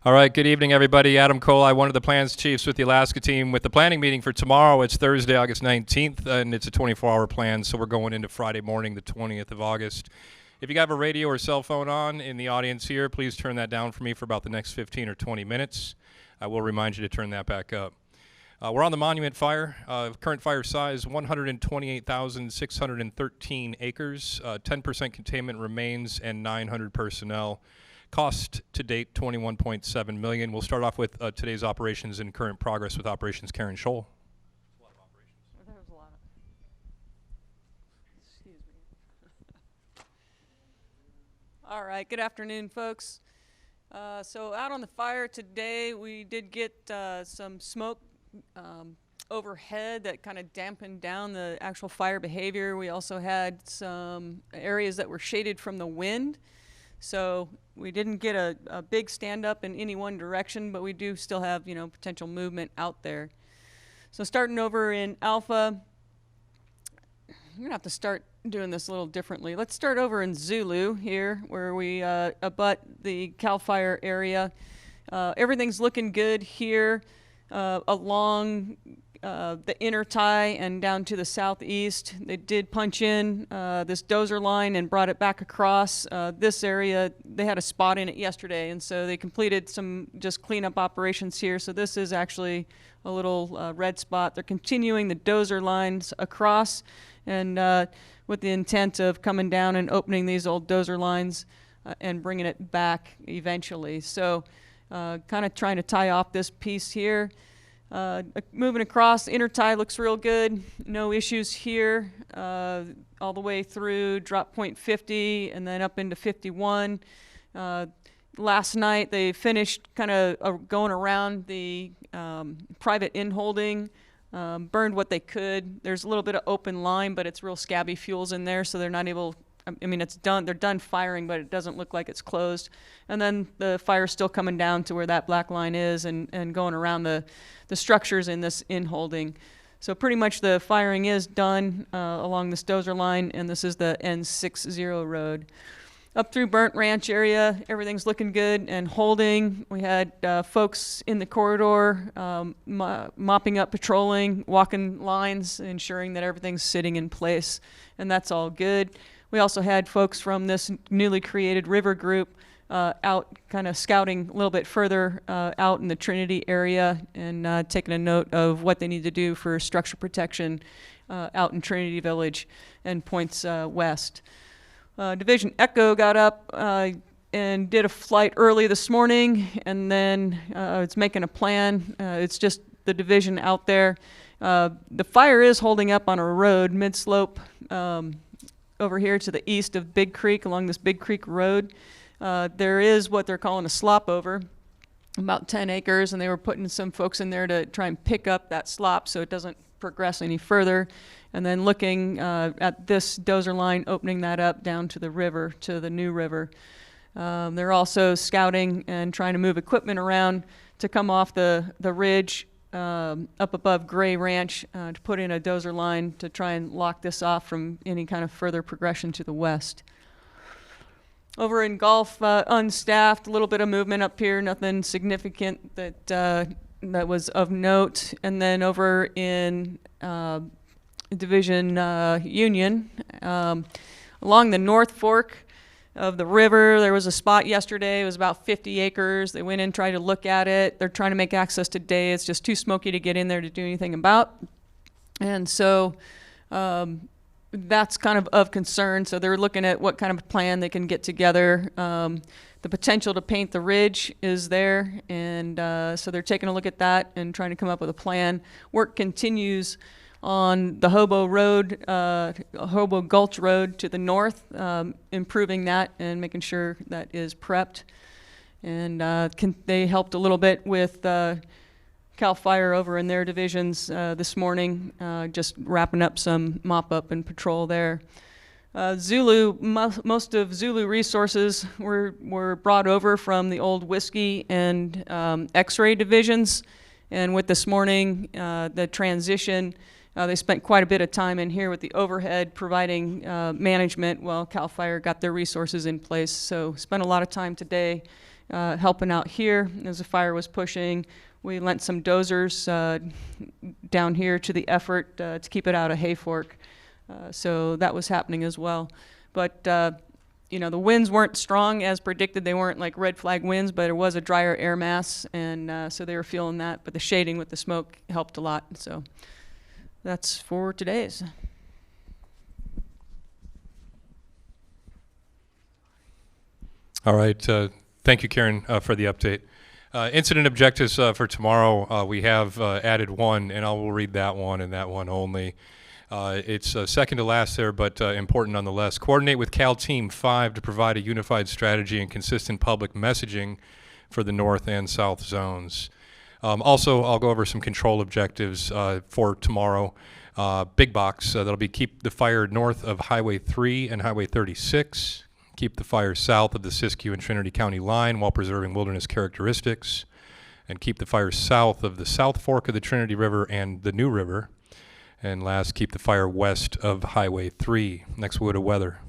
All right, good evening, everybody. Adam Coley, one of the plans chiefs with the Alaska team with the planning meeting for tomorrow. It's Thursday, August 19th, and it's a 24-hour plan, so we're going into Friday morning, the 20th of August. If you have a radio or cell phone on in the audience here, please turn that down for me for about the next 15 or 20 minutes. I will remind you to turn that back up. We're on the Monument Fire. Current fire size, 128,613 acres, 10% containment remains, and 900 personnel. Cost to date, $21.7 million. We'll start off with today's operations and current progress with Operations Karen Scholl. A lot of operations. There was a lot of. Excuse me. All right. Good afternoon, folks. So out on the fire today, we did get some smoke overhead that kind of dampened down the actual fire behavior. We also had some areas that were shaded from the wind. So we didn't get a big stand up in any one direction, but we do still have, potential movement out there. So starting over in Alpha, I'm gonna have to start doing this a little differently. Let's start over in Zulu here, where we abut the CAL FIRE area. Everything's looking good here along the inner tie and down to the southeast. They did punch in this dozer line and brought it back across this area. They had a spot in it yesterday, and so they completed some just cleanup operations here. So this is actually a little red spot. They're continuing the dozer lines across, and with the intent of coming down and opening these old dozer lines and bringing it back eventually. So kind of trying to tie off this piece here. Moving across, the inner tie looks real good. No issues here. All the way through drop point 50 and then up into 51. Last night they finished kind of going around the private in-holding, burned what they could. There's a little bit of open line, but it's real scabby fuels in there, so they're not able. I mean, it's done. They're done firing, but it doesn't look like it's closed. And then the fire's still coming down to where that black line is and going around the structures in this in-holding. So pretty much the firing is done along this dozer line, and this is the N60 road. Up through Burnt Ranch area, everything's looking good and holding. We had folks in the corridor mopping up, patrolling, walking lines, ensuring that everything's sitting in place, and that's all good. We also had folks from this newly created river group out kind of scouting a little bit further out in the Trinity area and taking a note of what they need to do for structure protection out in Trinity Village and points west. Division Echo got up and did a flight early this morning, and then it's making a plan. It's just the division out there. The fire is holding up on a road, mid-slope, over here to the east of Big Creek, along this Big Creek Road. There is what they're calling a slop over, about 10 acres, and they were putting some folks in there to try and pick up that slop so it doesn't progress any further. And then looking at this dozer line, opening that up down to the river, to the new river. They're also scouting and trying to move equipment around to come off the ridge up above Gray Ranch to put in a dozer line to try and lock this off from any kind of further progression to the west. Over in Gulf, unstaffed, a little bit of movement up here, nothing significant that was of note. And then over in Division Union, along the North Fork of the river, there was a spot yesterday. It was about 50 acres. They went in, tried to look at it. They're trying to make access today. It's just too smoky to get in there to do anything about. And so that's kind of concern. So they're looking at what kind of plan they can get together. The potential to paint the ridge is there, and so they're taking a look at that and trying to come up with a plan. Work continues on the Hobo Road, Hobo Gulch Road to the north, improving that and making sure that is prepped. And they helped a little bit with CAL FIRE over in their divisions this morning, just wrapping up some mop-up and patrol there. Zulu, most of Zulu resources were brought over from the old whiskey and X-ray divisions. And with this morning, the transition, they spent quite a bit of time in here with the overhead providing management while CAL FIRE got their resources in place. So spent a lot of time today helping out here as the fire was pushing. We lent some dozers down here to the effort to keep it out of Hayfork. So that was happening as well. But you know, the winds weren't strong as predicted. They weren't like red flag winds, but there was a drier air mass, and so they were feeling that. But the shading with the smoke helped a lot. So that's for today's. All right. Thank you, Karen, for the update. Incident objectives for tomorrow, we have added one, and I will read that one and that one only. It's second to last there, but important nonetheless. Coordinate with Cal Team 5 to provide a unified strategy and consistent public messaging for the north and south zones. Also, I'll go over some control objectives for tomorrow. Big box, that'll be keep the fire north of Highway 3 and Highway 36. Keep the fire south of the Siskiyou and Trinity County line while preserving wilderness characteristics. And keep the fire south of the South Fork of the Trinity River and the New River. And last, keep the fire west of Highway 3. Next, we'll go to weather.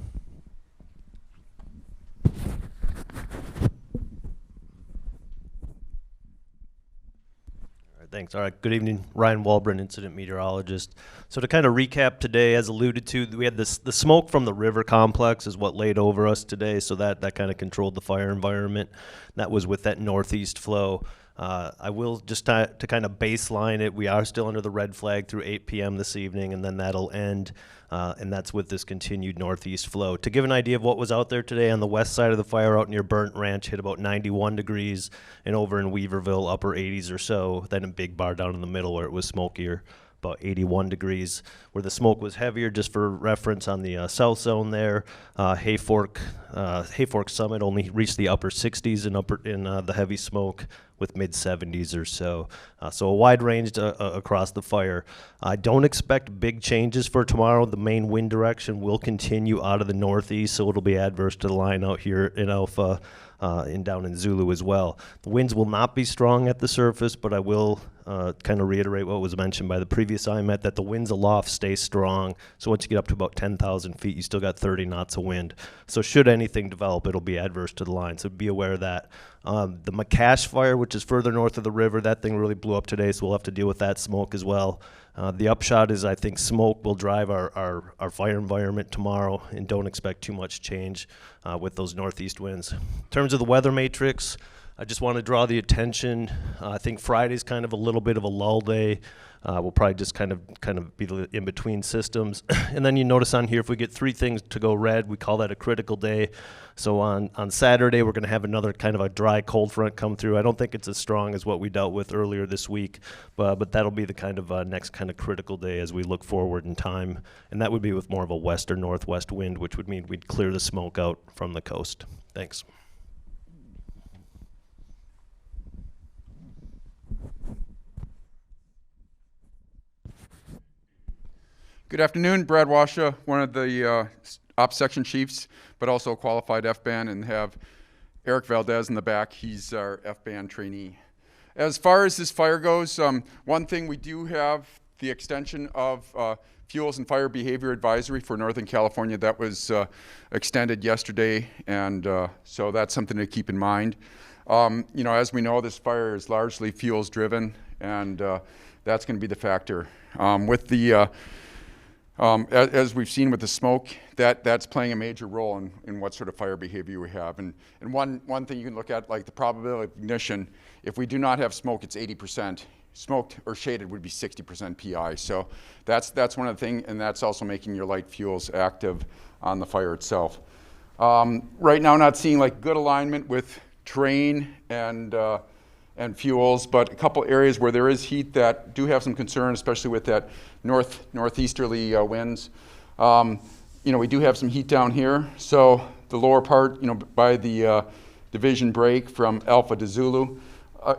Thanks. All right. Good evening. Ryan Walbrin, incident meteorologist. So to kind of recap today, as alluded to, we had the smoke from the river complex is what laid over us today. So that kind of controlled the fire environment. That was with that northeast flow. I will just to kind of baseline it, we are still under the red flag through 8 p.m. this evening, and then that'll end, and that's with this continued northeast flow. To give an idea of what was out there today, on the west side of the fire out near Burnt Ranch hit about 91 degrees, and over in Weaverville, upper 80s or so, then in Big Bar down in the middle where it was smokier, about 81 degrees. Where the smoke was heavier, just for reference, on the south zone there, Hayfork Summit only reached the upper 60s in the heavy smoke, with mid-70s or so. So a wide range across the fire. I don't expect big changes for tomorrow. The main wind direction will continue out of the northeast, so it'll be adverse to the line out here in Alpha and down in Zulu as well. The winds will not be strong at the surface, but I will kind of reiterate what was mentioned by the previous IMET, that the winds aloft stay strong. So once you get up to about 10,000 feet, you still got 30 knots of wind. So should anything develop, it'll be adverse to the line. So be aware of that. The McCash fire, which is further north of the river, that thing really blew up today, so we'll have to deal with that smoke as well. The upshot is I think smoke will drive our fire environment tomorrow, and don't expect too much change with those northeast winds. In terms of the weather matrix, I just want to draw the attention. I think Friday's kind of a little bit of a lull day. We'll probably just kind of be the in-between systems. And then you notice on here, if we get 3 things to go red, we call that a critical day. So on Saturday, we're going to have another kind of a dry cold front come through. I don't think it's as strong as what we dealt with earlier this week, but that'll be the kind of next kind of critical day as we look forward in time. And that would be with more of a west or northwest wind, which would mean we'd clear the smoke out from the coast. Thanks. Good afternoon, Brad Washa, one of the ops section chiefs, but also a qualified F-band, and have Eric Valdez in the back. He's our F-band trainee. As far as this fire goes, one thing we do have the extension of fuels and fire behavior advisory for Northern California. That was extended yesterday, and so that's something to keep in mind. You know, as we know, this fire is largely fuels driven, and that's going to be the factor. With the as we've seen with the smoke, that's playing a major role in what sort of fire behavior we have. And one thing you can look at, like the probability of ignition, if we do not have smoke, it's 80%. Smoked or shaded would be 60% PI. So that's one of the things, and that's also making your light fuels active on the fire itself. Right now, not seeing like good alignment with terrain and fuels, but a couple areas where there is heat that do have some concern, especially with that northeasterly winds. You know, we do have some heat down here. So the lower part, you know, by the division break from Alpha to Zulu,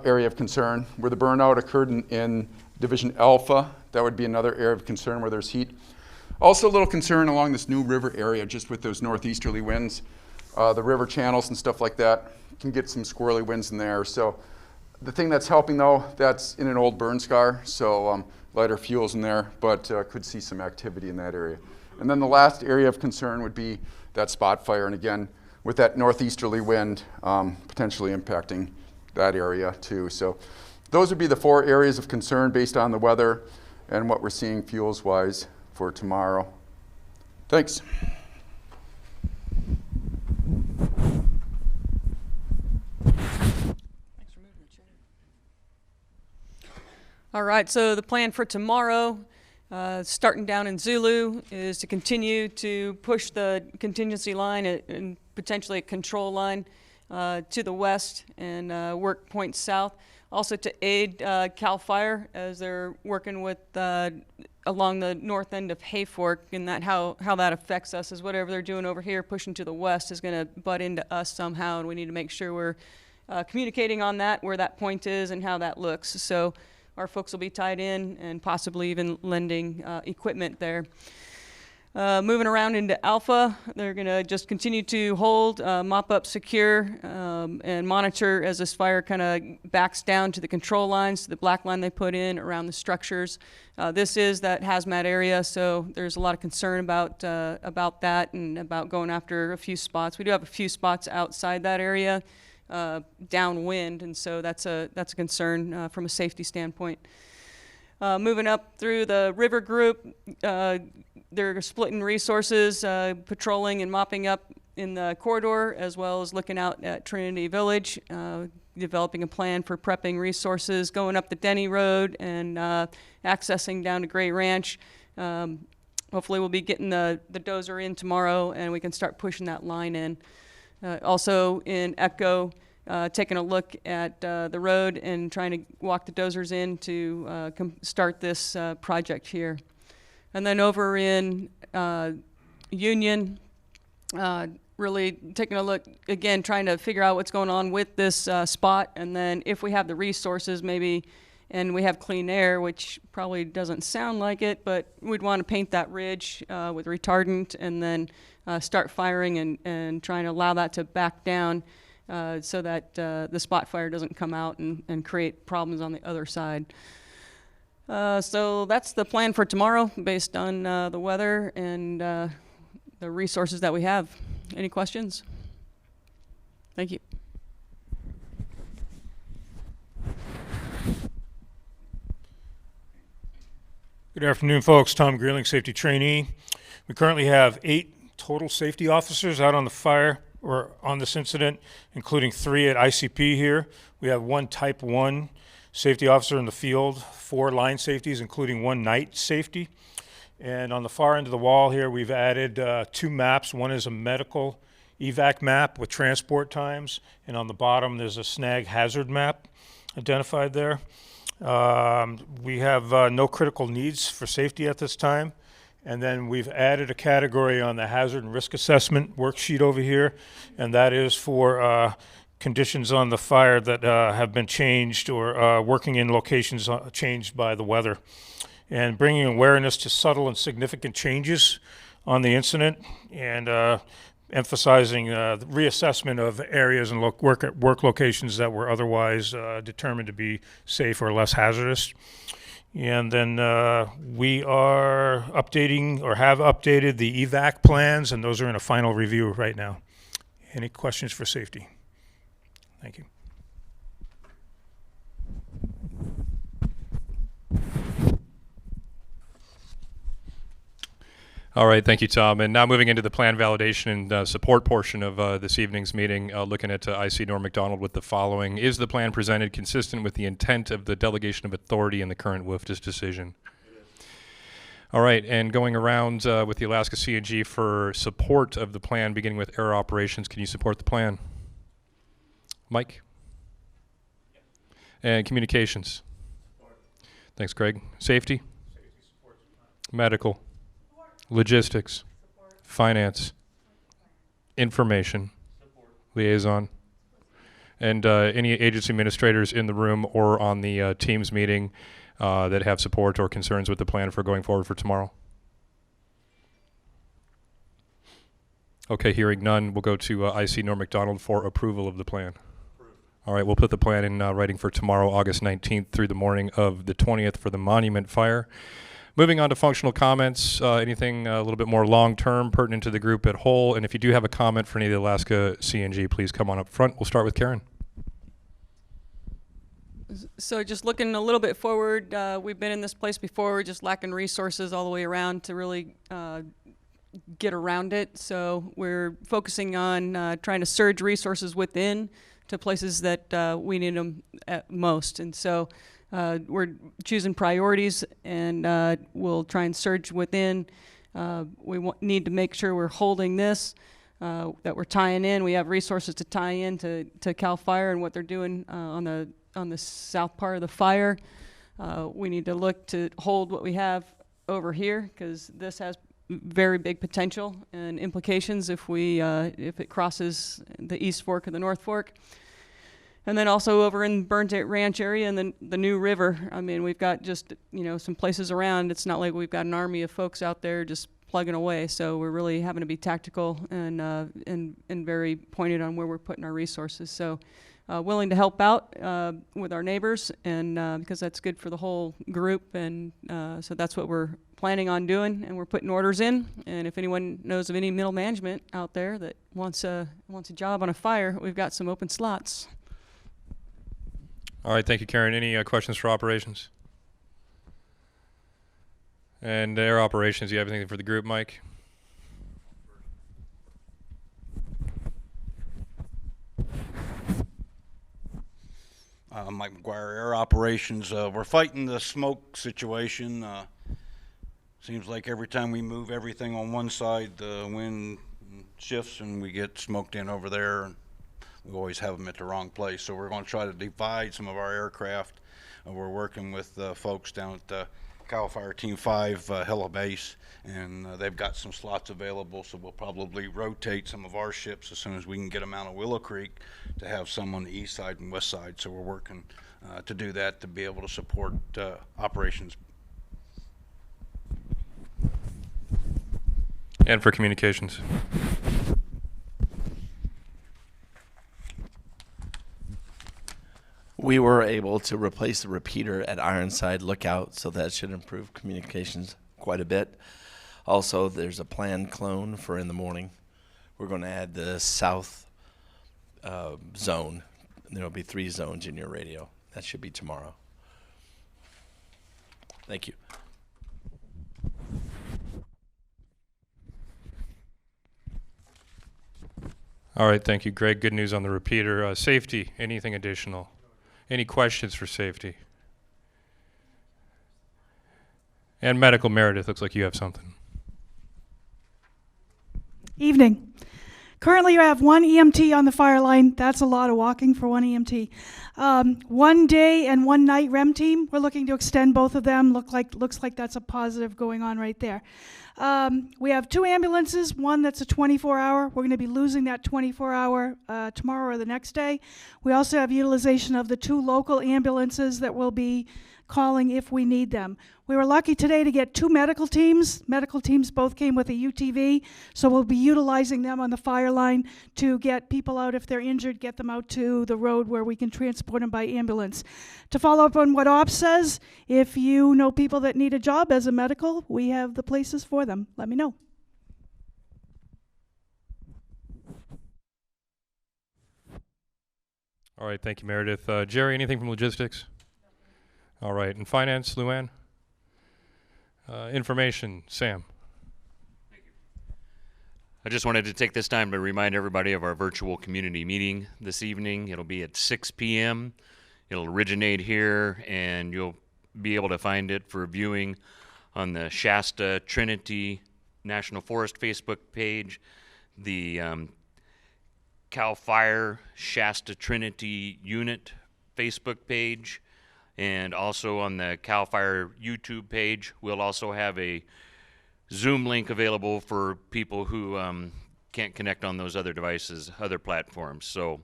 area of concern. Where the burnout occurred in Division Alpha, that would be another area of concern where there's heat. Also a little concern along this New River area, just with those northeasterly winds. The river channels and stuff like that can get some squirrely winds in there. So the thing that's helping though, that's in an old burn scar, so lighter fuels in there, but could see some activity in that area. And then the last area of concern would be that spot fire. And again, with that northeasterly wind potentially impacting that area too. So those would be the 4 areas of concern based on the weather and what we're seeing fuels-wise for tomorrow. Thanks. All right, so the plan for tomorrow, starting down in Zulu, is to continue to push the contingency line and potentially a control line to the west and work points south. Also to aid CAL FIRE as they're working with along the north end of Hayfork, and that how that affects us is whatever they're doing over here pushing to the west is going to butt into us somehow, and we need to make sure we're communicating on that, where that point is and how that looks. So our folks will be tied in and possibly even lending equipment there. Moving around into Alpha, they're going to just continue to hold, mop up, secure, and monitor as this fire kind of backs down to the control lines, to the black line they put in around the structures. This is that hazmat area, so there's a lot of concern about that and about going after a few spots. We do have a few spots outside that area, downwind, and so that's a concern from a safety standpoint. Moving up through the river group, they're splitting resources, patrolling and mopping up in the corridor, as well as looking out at Trinity Village, developing a plan for prepping resources, going up the Denny Road and accessing down to Gray Ranch. Hopefully we'll be getting the dozer in tomorrow and we can start pushing that line in. Also in Echo, taking a look at the road and trying to walk the dozers in to start this project here. And then over in Union, really taking a look, again, trying to figure out what's going on with this spot, and then if we have the resources maybe, and we have clean air, which probably doesn't sound like it, but we'd want to paint that ridge with retardant and then start firing and trying to allow that to back down so that the spot fire doesn't come out and create problems on the other side. So that's the plan for tomorrow based on the weather and the resources that we have. Any questions? Thank you. Good afternoon, folks. Tom Greeling, safety trainee. We currently have 8 total safety officers out on the fire or on this incident, including 3 at ICP here. We have 1 type 1 safety officer in the field, 4 line safeties, including 1 night safety. And on the far end of the wall here, we've added 2 maps. One is a medical evac map with transport times, and on the bottom there's a snag hazard map identified there. We have no critical needs for safety at this time. And then we've added a category on the hazard and risk assessment worksheet over here, and that is for conditions on the fire that have been changed or working in locations changed by the weather. And bringing awareness to subtle and significant changes on the incident, and emphasizing the reassessment of areas and work locations that were otherwise determined to be safe or less hazardous. And then we are updating or have updated the evac plans, and those are in a final review right now. Any questions for safety? Thank you. All right, thank you, Tom. And now moving into the plan validation and support portion of this evening's meeting, looking at IC Norm McDonald with the following. Is the plan presented consistent with the intent of the delegation of authority in the current WFDS decision? All right, and going around with the Alaska C&G for support of the plan, beginning with air operations, can you support the plan? Mike? And communications? Support. Thanks, Greg. Safety? Safety supports the plan. Medical? Logistics, support. Finance, information, support. Liaison, and any agency administrators in the room or on the Teams meeting that have support or concerns with the plan for going forward for tomorrow? Okay, hearing none, we'll go to IC Norm McDonald for approval of the plan. Approved. All right, we'll put the plan in writing for tomorrow, August 19th through the morning of the 20th for the Monument Fire. Moving on to functional comments, anything a little bit more long-term pertinent to the group at whole. And if you do have a comment for any of the Alaska CNG, please come on up front. We'll start with Karen. So just looking a little bit forward, we've been in this place before. We're just lacking resources all the way around to really get around it. So we're focusing on trying to surge resources within to places that we need them at most. And so we're choosing priorities, and we'll try and surge within. We need to make sure we're holding this, that we're tying in. We have resources to tie in to CAL FIRE and what they're doing on the south part of the fire. We need to look to hold what we have over here, because this has very big potential and implications if it crosses the East Fork or the North Fork. And then also over in Burnt Ranch area and then the New River. I mean, we've got just, some places around. It's not like we've got an army of folks out there just plugging away. So we're really having to be tactical and very pointed on where we're putting our resources. So willing to help out with our neighbors, and because that's good for the whole group. And so that's what we're planning on doing, and we're putting orders in. And if anyone knows of any middle management out there that wants a job on a fire, we've got some open slots. All right, thank you, Karen. Any questions for operations? And air operations, do you have anything for the group, Mike? Mike McGuire, air operations. We're fighting the smoke situation. Seems like every time we move everything on one side, the wind shifts and we get smoked in over there. And we always have them at the wrong place. So we're going to try to divide some of our aircraft. We're working with folks down at CAL FIRE Team 5 Hella Base, and they've got some slots available. So we'll probably rotate some of our ships as soon as we can get them out of Willow Creek to have some on the east side and west side. So we're working to do that to be able to support operations. And for communications. We were able to replace the repeater at Ironside Lookout, so that should improve communications quite a bit. Also, there's a planned clone for in the morning. We're going to add the south zone. There will be 3 zones in your radio. That should be tomorrow. Thank you. All right, thank you, Greg. Good news on the repeater. Safety, anything additional? Any questions for safety? And medical, Meredith, looks like you have something. Evening. Currently, you have 1 EMT on the fire line. That's a lot of walking for 1 EMT. 1 day and 1 night REM team. We're looking to extend both of them. Looks like that's a positive going on right there. We have 2 ambulances. One that's a 24-hour. We're going to be losing that 24-hour tomorrow or the next day. We also have utilization of the 2 local ambulances that will be calling if we need them. We were lucky today to get 2 medical teams. Medical teams both came with a UTV, so we'll be utilizing them on the fire line to get people out if they're injured, get them out to the road where we can transport them by ambulance. To follow up on what Ops says, if you know people that need a job as a medical, we have the places for them. Let me know. All right, thank you, Meredith. Jerry, anything from logistics? All right, and finance, Luann? Information, Sam? Thank you. I just wanted to take this time to remind everybody of our virtual community meeting this evening. It'll be at 6 p.m. It'll originate here, and you'll be able to find it for viewing on the Shasta Trinity National Forest Facebook page, the CAL FIRE Shasta Trinity Unit Facebook page, and also on the CAL FIRE YouTube page. We'll also have a Zoom link available for people who can't connect on those other devices, other platforms. So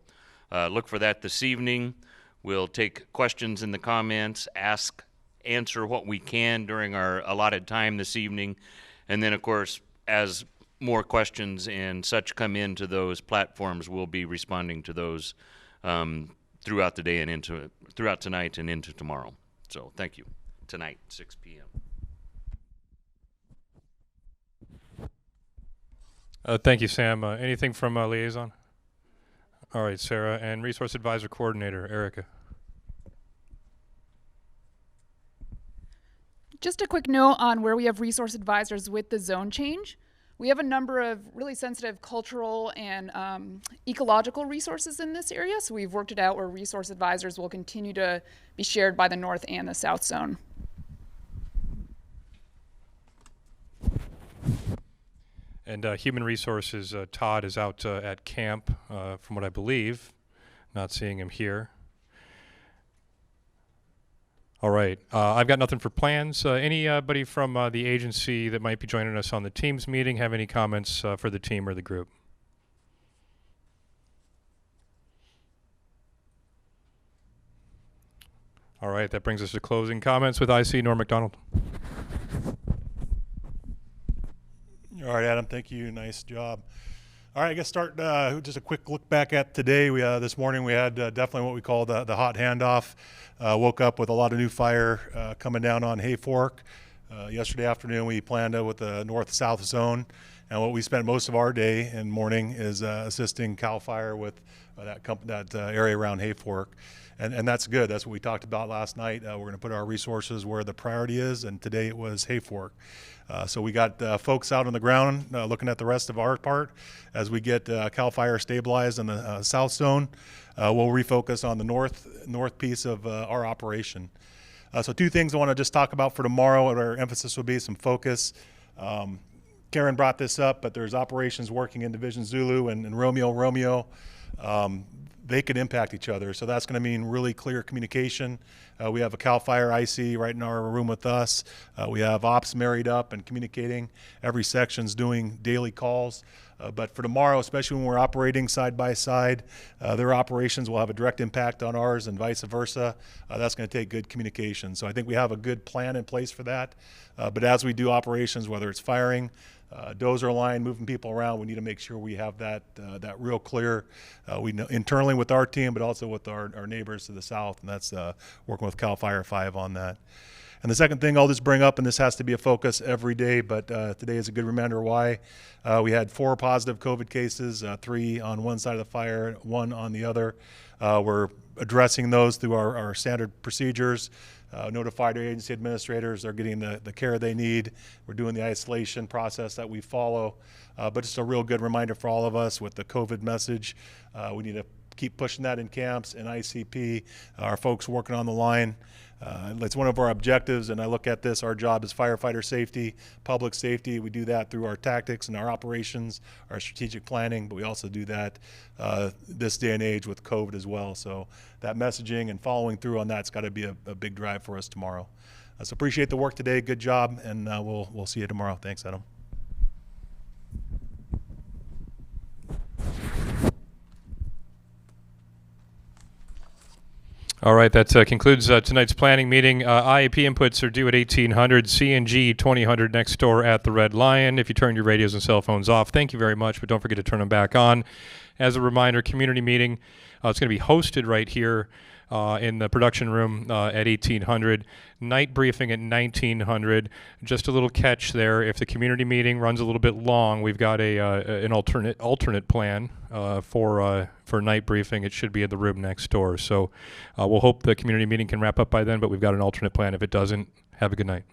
look for that this evening. We'll take questions in the comments, answer what we can during our allotted time this evening. And then, of course, as more questions and such come into those platforms, we'll be responding to those throughout the day and throughout tonight and into tomorrow. So thank you. Tonight, 6 p.m. Thank you, Sam. Anything from liaison? All right, Sarah. And Resource Advisor Coordinator, Erica. Just a quick note on where we have resource advisors with the zone change. We have a number of really sensitive cultural and ecological resources in this area, so we've worked it out where resource advisors will continue to be shared by the north and the south zone. And Human Resources, Todd is out at camp, from what I believe. Not seeing him here. All right. I've got nothing for plans. Anybody from the agency that might be joining us on the Teams meeting have any comments for the team or the group? All right. That brings us to closing comments with IC Norm McDonald. All right, Adam, thank you. Nice job. All right, I guess start just a quick look back at today. We this morning we had definitely what we call the hot handoff. Woke up with a lot of new fire coming down on Hay Fork. Yesterday afternoon we planned with the north-south zone, and what we spent most of our day and morning is assisting CAL FIRE with that area around Hay Fork. And that's good. That's what we talked about last night. We're going to put our resources where the priority is, and today it was Hay Fork. So we got folks out on the ground looking at the rest of our part. As we get CAL FIRE stabilized in the south zone, we'll refocus on the north piece of our operation. So two things I want to just talk about for tomorrow. What our emphasis will be, some focus. Karen brought this up, but there's operations working in Division Zulu and Romeo. They could impact each other. So that's going to mean really clear communication. We have a CAL FIRE IC right in our room with us. We have ops married up and communicating. Every section's doing daily calls. But for tomorrow, especially when we're operating side by side, their operations will have a direct impact on ours and vice versa. That's going to take good communication. So I think we have a good plan in place for that. But as we do operations, whether it's firing, dozer line, moving people around, we need to make sure we have that real clear. We know internally with our team, but also with our neighbors to the south, and that's working with CAL FIRE 5 on that. And the second thing I'll just bring up, and this has to be a focus every day, but today is a good reminder why. We had 4 positive COVID cases, 3 on one side of the fire, 1 on the other. We're addressing those through our standard procedures. Notified our agency administrators. They're getting the care they need. We're doing the isolation process that we follow. But it's a real good reminder for all of us with the COVID message. We need to keep pushing that in camps and ICP. Our folks working on the line. It's one of our objectives, and I look at this, our job is firefighter safety, public safety. We do that through our tactics and our operations, our strategic planning, but we also do that this day and age with COVID as well. So that messaging and following through on that's got to be a big drive for us tomorrow. So appreciate the work today. Good job, and we'll see you tomorrow. Thanks, Adam. All right, that concludes tonight's planning meeting. IAP inputs are due at 1800, CNG 2000 next door at the Red Lion. If you turn your radios and cell phones off, thank you very much, but don't forget to turn them back on. As a reminder, community meeting, it's going to be hosted right here in the production room at 1800. Night briefing at 1900. Just a little catch there. If the community meeting runs a little bit long, we've got an alternate plan for night briefing. It should be in the room next door. So we'll hope the community meeting can wrap up by then, but we've got an alternate plan. If it doesn't, have a good night.